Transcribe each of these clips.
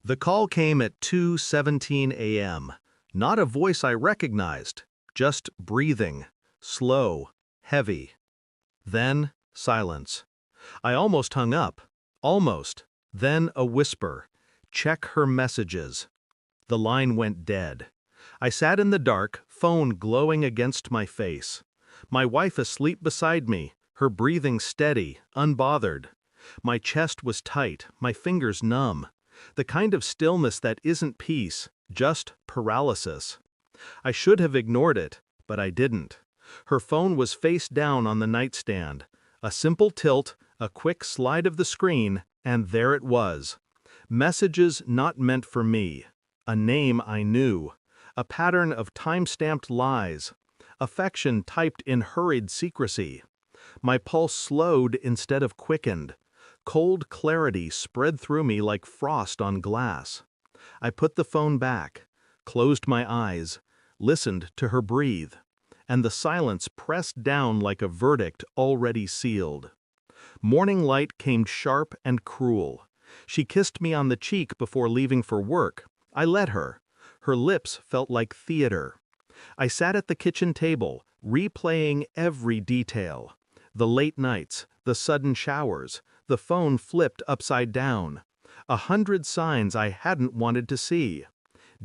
The call came at 2:17 a.m. Not a voice I recognized, just breathing, slow, heavy. Then, silence. I almost hung up. Almost. Then a whisper. Check her messages. The line went dead. I sat in the dark, phone glowing against my face. My wife asleep beside me, her breathing steady, unbothered. My chest was tight, my fingers numb. The kind of stillness that isn't peace, just paralysis. I should have ignored it, but I didn't. Her phone was face down on the nightstand. A simple tilt, a quick slide of the screen, and there it was. Messages not meant for me. A name I knew. A pattern of time-stamped lies. Affection typed in hurried secrecy. My pulse slowed instead of quickened. Cold clarity spread through me like frost on glass. I put the phone back, closed my eyes, listened to her breathe, and the silence pressed down like a verdict already sealed. Morning light came sharp and cruel. She kissed me on the cheek before leaving for work. I let her. Her lips felt like theater. I sat at the kitchen table, replaying every detail. The late nights, the sudden showers, the phone flipped upside down. 100 signs I hadn't wanted to see.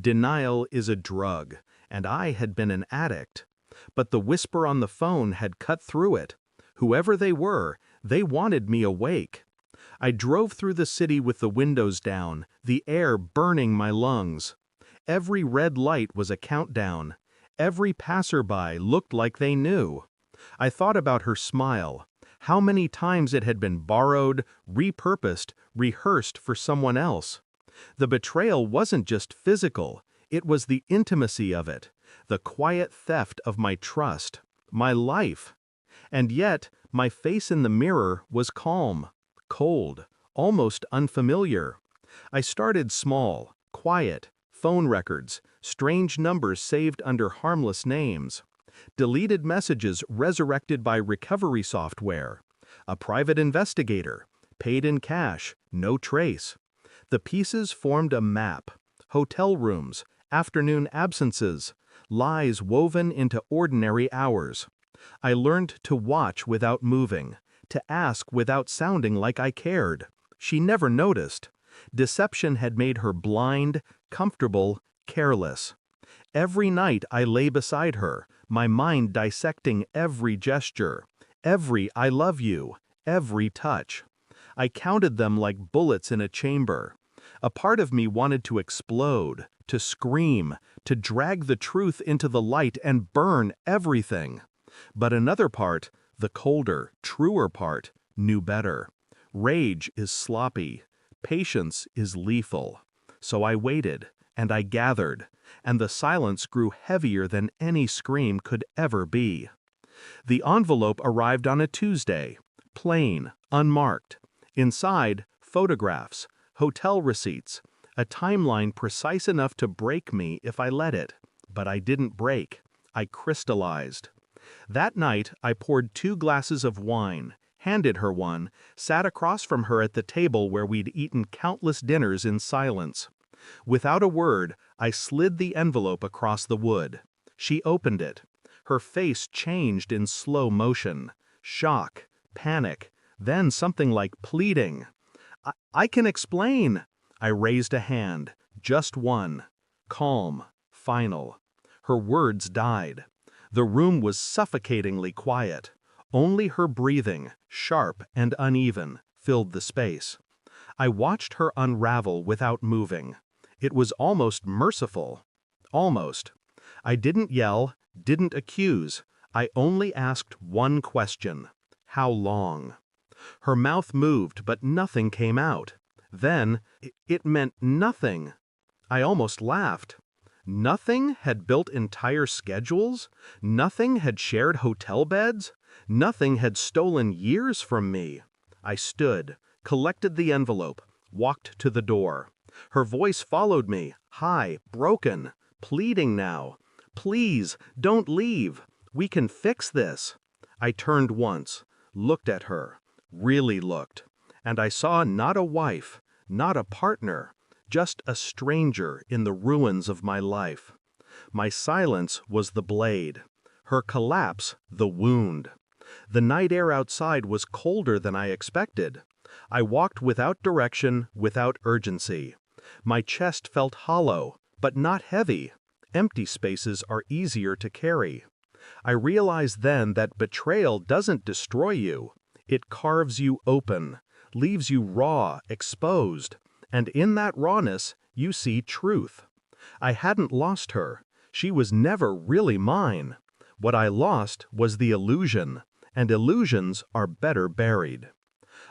Denial is a drug, and I had been an addict. But the whisper on the phone had cut through it. Whoever they were, they wanted me awake. I drove through the city with the windows down, the air burning my lungs. Every red light was a countdown. Every passerby looked like they knew. I thought about her smile, how many times it had been borrowed, repurposed, rehearsed for someone else. The betrayal wasn't just physical, it was the intimacy of it, the quiet theft of my trust, my life. And yet, my face in the mirror was calm, cold, almost unfamiliar. I started small, quiet, phone records, strange numbers saved under harmless names. Deleted messages resurrected by recovery software. A private investigator. Paid in cash. No trace. The pieces formed a map. Hotel rooms. Afternoon absences. Lies woven into ordinary hours. I learned to watch without moving. To ask without sounding like I cared. She never noticed. Deception had made her blind, comfortable, careless. Every night I lay beside her, my mind dissecting every gesture, every I love you, every touch. I counted them like bullets in a chamber. A part of me wanted to explode, to scream, to drag the truth into the light and burn everything. But another part, the colder, truer part, knew better. Rage is sloppy. Patience is lethal. So I waited, and I gathered, and the silence grew heavier than any scream could ever be. The envelope arrived on a Tuesday, plain, unmarked. Inside, photographs, hotel receipts, a timeline precise enough to break me if I let it. But I didn't break. I crystallized. That night, I poured 2 glasses of wine, handed her one, sat across from her at the table where we'd eaten countless dinners in silence. Without a word, I slid the envelope across the wood. She opened it. Her face changed in slow motion. Shock, panic, then something like pleading. I can explain. I raised a hand, just one. Calm, final. Her words died. The room was suffocatingly quiet. Only her breathing, sharp and uneven, filled the space. I watched her unravel without moving. It was almost merciful. Almost. I didn't yell, didn't accuse. I only asked one question. How long? Her mouth moved, but nothing came out. Then, it meant nothing. I almost laughed. Nothing had built entire schedules? Nothing had shared hotel beds? Nothing had stolen years from me. I stood, collected the envelope, walked to the door. Her voice followed me, high, broken, pleading now. Please, don't leave. We can fix this. I turned once, looked at her, really looked, and I saw not a wife, not a partner, just a stranger in the ruins of my life. My silence was the blade, her collapse the wound. The night air outside was colder than I expected. I walked without direction, without urgency. My chest felt hollow, but not heavy. Empty spaces are easier to carry. I realized then that betrayal doesn't destroy you. It carves you open, leaves you raw, exposed, and in that rawness, you see truth. I hadn't lost her. She was never really mine. What I lost was the illusion, and illusions are better buried.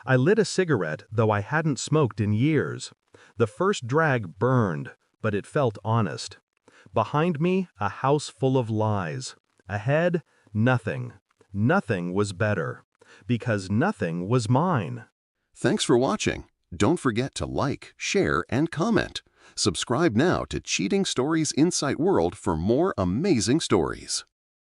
I lit a cigarette, though I hadn't smoked in years. The first drag burned, but it felt honest. Behind me, a house full of lies. Ahead, nothing. Nothing was better, because nothing was mine. Thanks for watching. Don't forget to like, share, and comment. Subscribe now to Cheating Stories Insight World for more amazing stories.